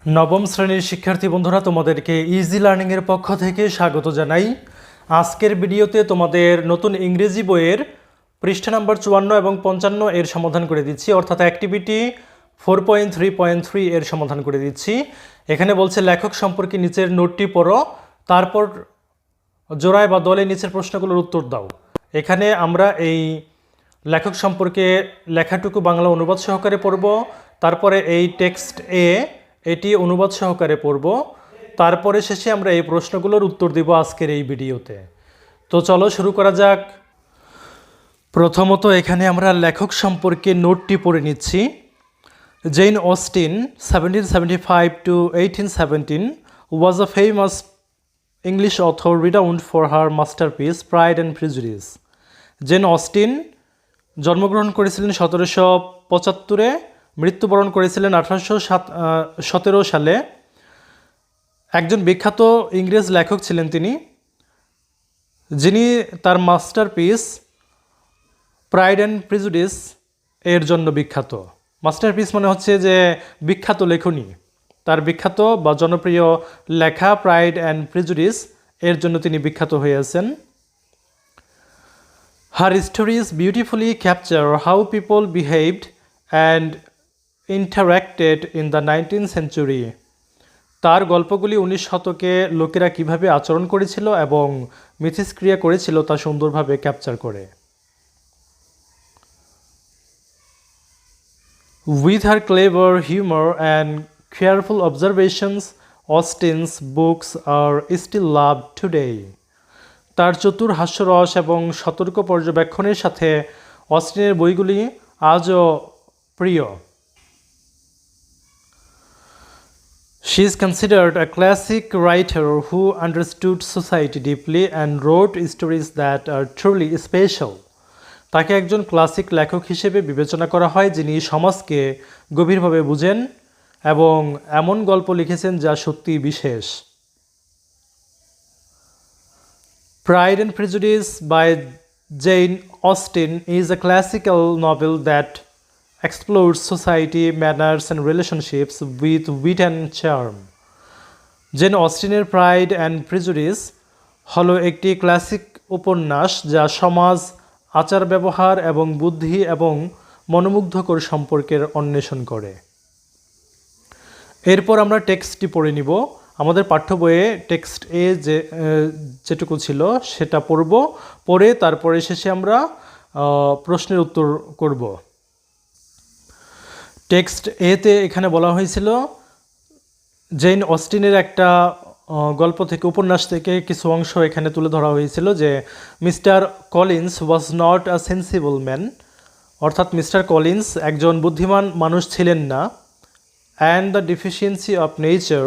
নবম শ্রেণীর শিক্ষার্থী বন্ধুরা, তোমাদেরকে ইজি লার্নিং এর পক্ষ থেকে স্বাগত জানাই। আজকের ভিডিওতে তোমাদের নতুন ইংরেজি বইয়ের পৃষ্ঠা নাম্বার 54 এবং 55 এর সমাধান করে দিচ্ছি, অর্থাৎ অ্যাক্টিভিটি 4.3.3 এর সমাধান করে দিচ্ছি। এখানে বলছে লেখক সম্পর্কে নিচের নোটটি পড়ো, তারপর জোড়ায় বা দলে নিচের প্রশ্নগুলোর উত্তর দাও। এখানে আমরা এই লেখক সম্পর্কে লেখাটুকু বাংলা অনুবাদ সহকারে পড়ব, তারপরে এই টেক্সট এটি অনুবাদ সহকারে পড়ব, তারপরে শেষে আমরা এই প্রশ্নগুলোর উত্তর দিব আজকের এই ভিডিওতে। তো চলো শুরু করা যাক। প্রথমত এখানে আমরা লেখক সম্পর্কে নোটটি পড়ে নিচ্ছি। Jane Austen 1775 to 1817 was a famous English author renowned for her masterpiece Pride and Prejudice. Jane Austen জন্মগ্রহণ করেছিলেন 1775-এ, মৃত্যুবরণ করেছিলেন 1817 সালে। একজন বিখ্যাত ইংরেজ লেখক ছিলেন তিনি, যিনি তার মাস্টারপিস প্রাইড অ্যান্ড প্রিজুডিস এর জন্য বিখ্যাত। মাস্টারপিস মানে হচ্ছে যে বিখ্যাত লেখনী, তার বিখ্যাত বা জনপ্রিয় লেখা প্রাইড অ্যান্ড প্রিজুডিস এর জন্য তিনি বিখ্যাত হয়েছেন। Her stories beautifully capture how people behaved and interacted in the 19th century. তার গল্পগুলি 19 শতকে লোকেরা কিভাবে আচরণ করেছিল এবং মিথস্ক্রিয়া করেছিল তা সুন্দরভাবে ক্যাপচার করে। With her clever humor and careful observations, Austen's books are still loved today. তার চতুর হাস্যরস এবং সতর্ক পর্যবেক্ষণের সাথে অস্টিনের বইগুলি আজও প্রিয়। She is considered a classic writer who understood society deeply and wrote stories that are truly special. তাকে একজন ক্লাসিক লেখক হিসেবে বিবেচনা করা হয়, যিনি সমাজকে গভীরভাবে বুঝেন এবং এমন গল্প লিখেছেন যা সত্যি বিশেষ। Pride and Prejudice by Jane Austen is a classical novel that explores society, manners and relationships with wit and charm. Jane অস্টিনের প্রাইড অ্যান্ড প্রিজুডিস হলো একটি ক্লাসিক উপন্যাস যা সমাজ, আচার ব্যবহার এবং বুদ্ধি এবং মনোমুগ্ধকর সম্পর্কের অন্বেষণ করে। এরপর আমরা টেক্সটটি পড়ে নিব। আমাদের পাঠ্য বইয়ে টেক্সট যেটুকু ছিল সেটা পড়ব, পড়ে তারপরে শেষে আমরা প্রশ্নের উত্তর করব। টেক্সট এতে এখানে বলা হয়েছিল জেন অস্টিনের একটা গল্প থেকে, উপন্যাস থেকে কিছু অংশ এখানে তুলে ধরা হয়েছিল যে mister Collins was not a sensible man, অর্থাৎ মিস্টার কলিন্স একজন বুদ্ধিমান মানুষ ছিলেন না। And the deficiency of nature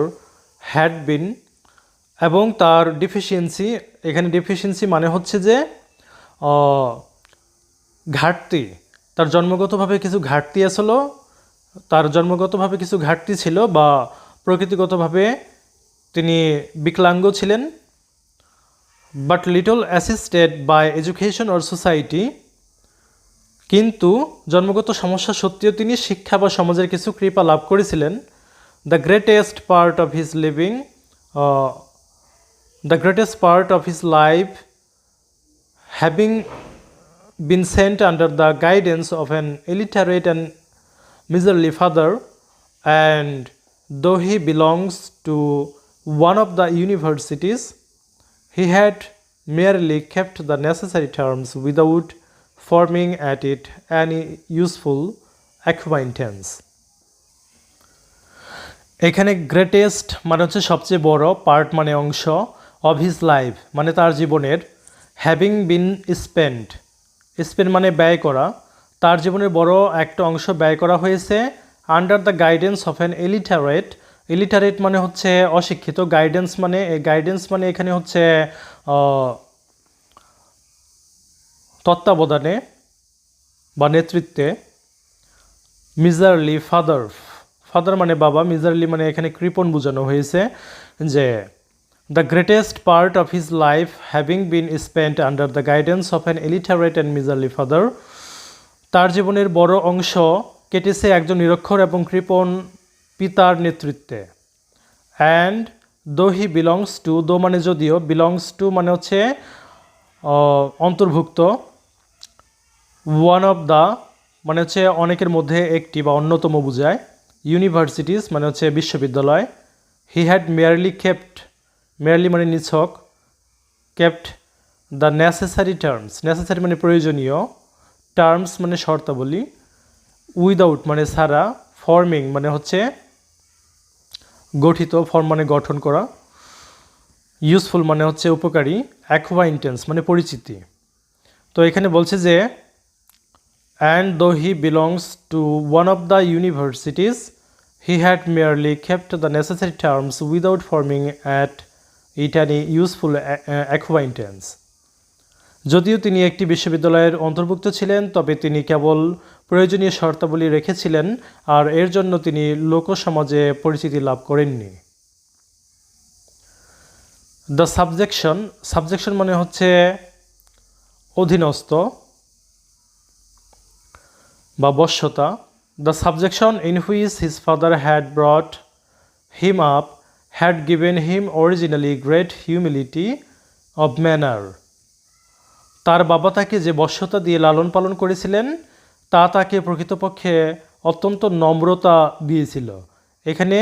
had been, এবং তার ডিফিসিয়েন্সি, এখানে ডিফিসিয়েন্সি মানে হচ্ছে যে ঘাটতি, তার জন্মগতভাবে কিছু ঘাটতি আসলো, তার জন্মগতভাবে কিছু ঘাটতি ছিল বা প্রকৃতিগতভাবে তিনি বিকলাঙ্গ ছিলেন। But little assisted by education or society, কিন্তু জন্মগত সমস্যা সত্ত্বেও তিনি শিক্ষা বা সমাজের কিছু কৃপা লাভ করেছিলেন। The greatest part of his life having been sent under the guidance of an illiterate and miserly father, and though he belongs to one of the universities, he had merely kept the necessary terms without forming at it any useful acquaintance. এখানে greatest মানে হচ্ছে সবচেয়ে বড়, part মানে অংশ, of his life মানে তার জীবনের, হ্যাভিং বিন স্পেন্ট মানে ব্যয় করা, তার জীবনের বড় একটা অংশ ব্যয় করা হয়েছে under the guidance of an illiterate মানে হচ্ছে অশিক্ষিত, গাইডেন্স মানে এখানে হচ্ছে তত্ত্বাবধানে বা নেতৃত্বে। মিজারলি ফাদার মানে বাবা, মিজারলি মানে এখানে কৃপণ বোঝানো হয়েছে যে the greatest part of his life having been spent under the guidance of an illiterate and miserly father, তার জীবনের বড় অংশ কেটেছে একজন নিরক্ষর এবং কৃপণ পিতার নেতৃত্বে। And though he belongs two, দো মানে যদিও, বিলংস টু মানে হচ্ছে অন্তর্ভুক্ত, ওয়ান অফ দ্য মানে হচ্ছে অনেকের মধ্যে একটি বা অন্যতম বোঝায়, ইউনিভার্সিটিস মানে হচ্ছে বিশ্ববিদ্যালয়, হি হ্যাড মেয়ারলি কেপ্ট, মেয়ারলি মানে নিছক, kept the necessary terms, necessary মানে প্রয়োজনীয়, টার্মস মানে শর্তাবলী, উইদাউট মানে ছাড়া, ফর্মিং মানে হচ্ছে গঠিত, ফর্ম মানে গঠন করা, ইউজফুল মানে হচ্ছে উপকারী, অ্যাকোয়াইন্টেন্স মানে পরিচিতি। তো এখানে বলছে যে and though he belongs to one of the universities he had merely kept the necessary terms without forming at it an useful acquaintance. যদিও তিনি একটি বিশ্ববিদ্যালয়ের অন্তর্ভুক্ত ছিলেন, তবে তিনি কেবল প্রয়োজনীয় শর্তাবলী রেখেছিলেন, আর এর জন্য তিনি লোকসমাজে পরিচিতি লাভ করেননি। দ্য সাবজেকশন, সাবজেকশন মানে হচ্ছে অধীনস্থ বা বশ্যতা। The subjection in which his father had brought him up had given him originally great humility of manner. তার বাবা তাকে যে বশ্যতা দিয়ে লালন পালন করেছিলেন তা তাকে প্রকৃতপক্ষে অত্যন্ত নম্রতা দিয়েছিল। এখানে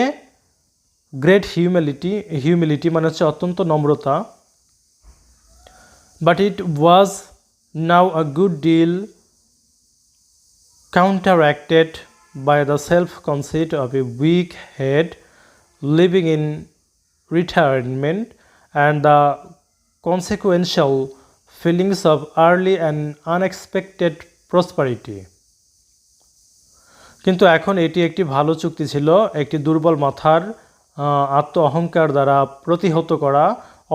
গ্রেট হিউমিলিটি, হিউমিলিটি মানে হচ্ছে অত্যন্ত নম্রতা। But it was now a good deal counteracted by the self-conceit of a weak head living in retirement and the consequential feelings of early and unexpected prosperity. কিন্তু এখন এটি একটি ভালো চুক্তি ছিল একটি দুর্বল মাথার আত্ম অহংকার দ্বারা প্রতিহত করা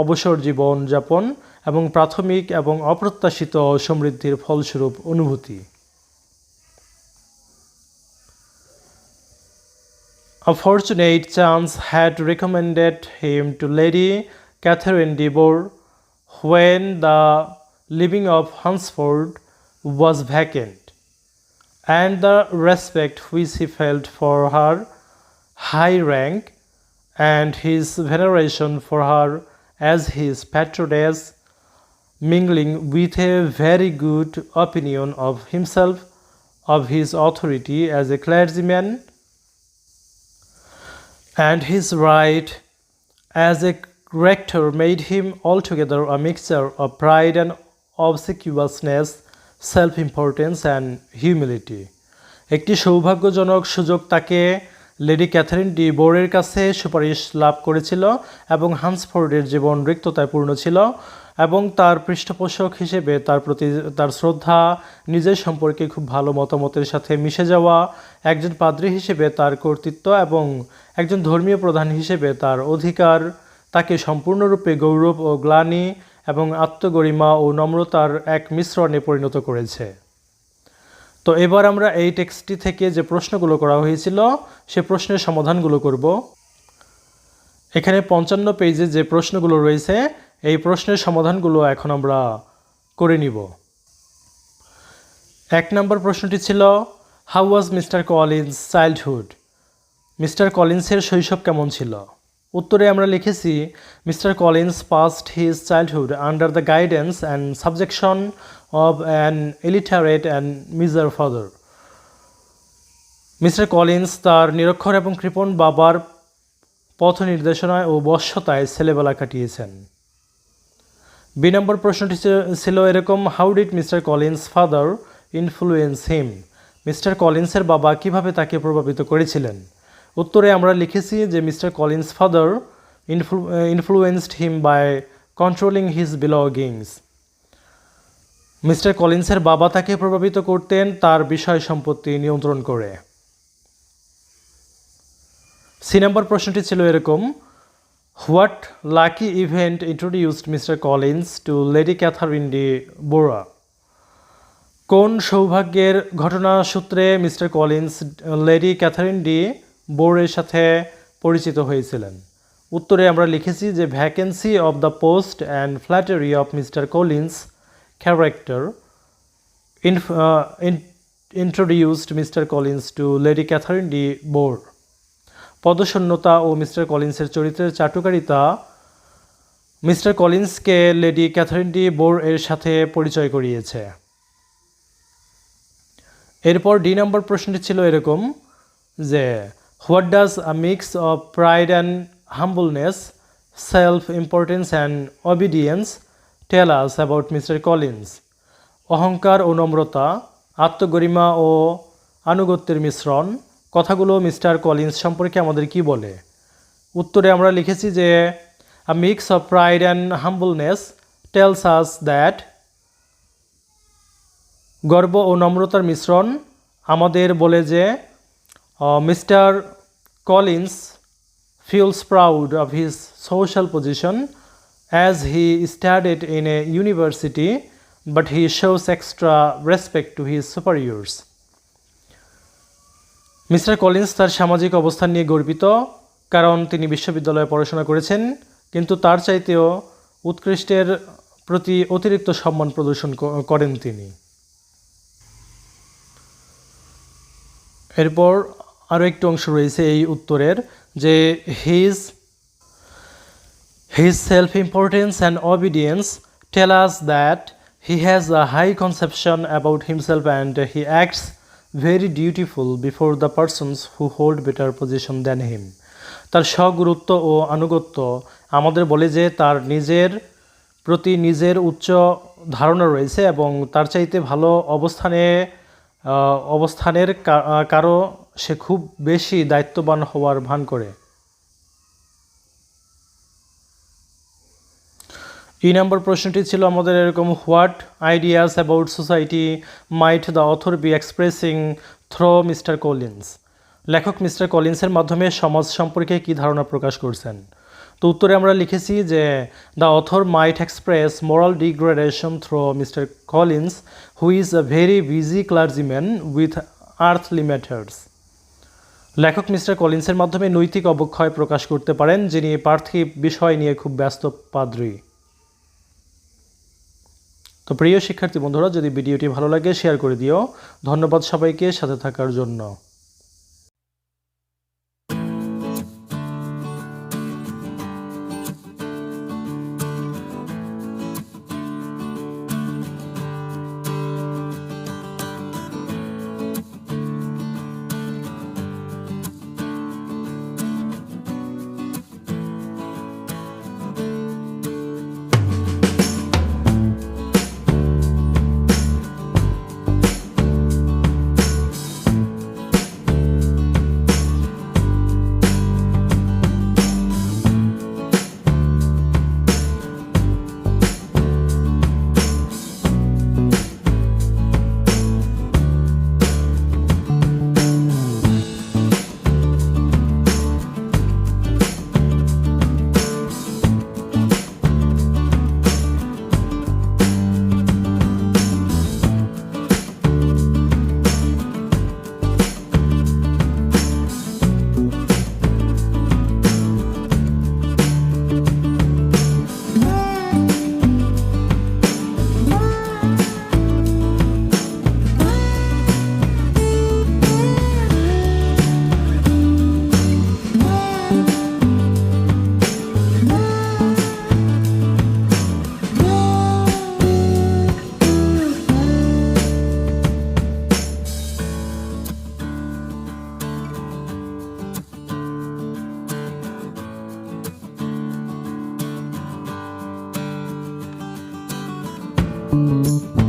অবসর জীবন যাপন এবং প্রাথমিক এবং অপ্রত্যাশিত সমৃদ্ধির ফলস্বরূপ অনুভূতি। A fortunate chance had recommended him to Lady Catherine de Bourgh when the living of Hunsford was vacant, and the respect which he felt for her high rank and his veneration for her as his patroness, mingling with a very good opinion of himself, of his authority as a clergyman, and his right as a rector made him altogether a mixture of pride and obsequiousness, self-importance and humility. একটি সৌভাগ্যজনক সুযোগ তাকে lady Catherine de বোরের কাছে সুপারিশ লাভ করেছিল এবং হান্সফোর্ডের জীবন রিক্ততায় পূর্ণ ছিল এবং তার পৃষ্ঠপোষক হিসেবে তার প্রতি তার শ্রদ্ধা, নিজের সম্পর্কে খুব ভালো মতামতের সাথে মিশে যাওয়া, একজন পাদ্রী হিসেবে তার কর্তৃত্ব এবং একজন ধর্মীয় প্রধান হিসেবে তার অধিকার তাকে সম্পূর্ণরূপে গৌরব ও গ্লানি এবং আত্মগরিমা ও নম্রতার এক মিশ্রণে পরিণত করেছে। তো এবার আমরা এই টেক্সটটি থেকে যে প্রশ্নগুলো করা হয়েছিল সে প্রশ্নের সমাধানগুলো করব। এখানে 55 পেজে যে প্রশ্নগুলো রয়েছে এই প্রশ্নের সমাধানগুলো এখন আমরা করে নিব। 1 নম্বর প্রশ্নটি ছিল how was mister Collins childhood, mister কলিন্সের শৈশব কেমন ছিল। উত্তরে আমরা লিখেছি mister Collins past his childhood under the guidance and subjection of an illiterate and miser father. Mister Collins তার নিরক্ষর এবং কৃপণ বাবার পথ নির্দেশনায় ও বশ্যতায় ছেলেবেলা কাটিয়েছেন। বি নম্বর প্রশ্নটি ছিল এরকম how did mister Collins father influence him, mister কলিন্সের বাবা কিভাবে তাকে প্রভাবিত করেছিলেন। উত্তরে আমরা লিখেছি যে mister Collins father influenced him by controlling his belongings, mister কলিন্সের বাবা তাকে প্রভাবিত করতেন তার বিষয় সম্পত্তি নিয়ন্ত্রণ করে। সি নম্বর প্রশ্নটি ছিল এরকম what lucky event introduced mister Collins to lady Catherine de Bourgh, কোন সৌভাগ্যের ঘটনা সূত্রে mister Collins lady Catherine de বোরের সাথে পরিচিত হয়েছিলেন। উত্তরে আমরা লিখেছি যে vacancy of the post and flattery of mister Collins character introduced Mr. Collins to Lady Catherine de Bourgh. পদশূন্যতা ও মিস্টার কলিন্সের চরিত্রের চাটুকারিতা মিস্টার কলিন্সকে লেডি ক্যাথারিন ডি বোর এর সাথে পরিচয় করিয়েছে। এরপর ডি নম্বর প্রশ্নটি ছিল এরকম যে what does a mix of pride and humbleness, self importance and obedience tell us about Mister Collins. অহংকার ও নম্রতা, আত্মগরিমা ও আনুগত্যের মিশ্রণ কথাগুলো মিস্টার কলিন্স সম্পর্কে আমাদের কি বলে? উত্তরে আমরা লিখেছি যে a mix of pride and humbleness tells us that, গর্ব ও নম্রতার মিশ্রণ আমাদের বলে যে mister Collins feels proud of his social position as he studied in a university, but he shows extra respect to his superiors. Mister Collins তার সামাজিক অবস্থান নিয়ে গর্বিত কারণ তিনি বিশ্ববিদ্যালয়ে পড়াশোনা করেছেন, কিন্তু তার চাইতেও উৎকৃষ্টের প্রতি অতিরিক্ত সম্মান প্রদর্শন করেন তিনি। এরপর আরও একটু অংশ রয়েছে এই উত্তরের যে his self importance and obedience tell us that he has a high conception about himself and he acts very dutiful before the persons who hold better position than him. তার স্বগুরুত্ব ও আনুগত্য আমাদের বলে যে তার নিজের প্রতি নিজের উচ্চ ধারণা রয়েছে এবং তার চাইতে ভালো অবস্থানের কারো সে খুব বেশি দায়িত্ববান হওয়ার ভান করে। এই নম্বর প্রশ্নটি ছিল আমাদের এরকম what ideas about society might the author be expressing through mister Collins. লেখক মিস্টার কলিন্সের মাধ্যমে সমাজ সম্পর্কে কী ধারণা প্রকাশ করছেন? তো উত্তরে আমরা লিখেছি যে the author might express moral degradation through mister Collins who is a very busy clergyman with earthly matters. লেখক মিস্টার কলিন্সের মাধ্যমে নৈতিক অবক্ষয় প্রকাশ করতে পারেন যিনি পার্থিব বিষয় নিয়ে খুব ব্যস্ত পাদ্রী। তো প্রিয় শিক্ষার্থী বন্ধুরা, যদি ভিডিওটি ভালো লাগে শেয়ার করে দিও। ধন্যবাদ সবাইকে সাথে থাকার জন্য। Thank you.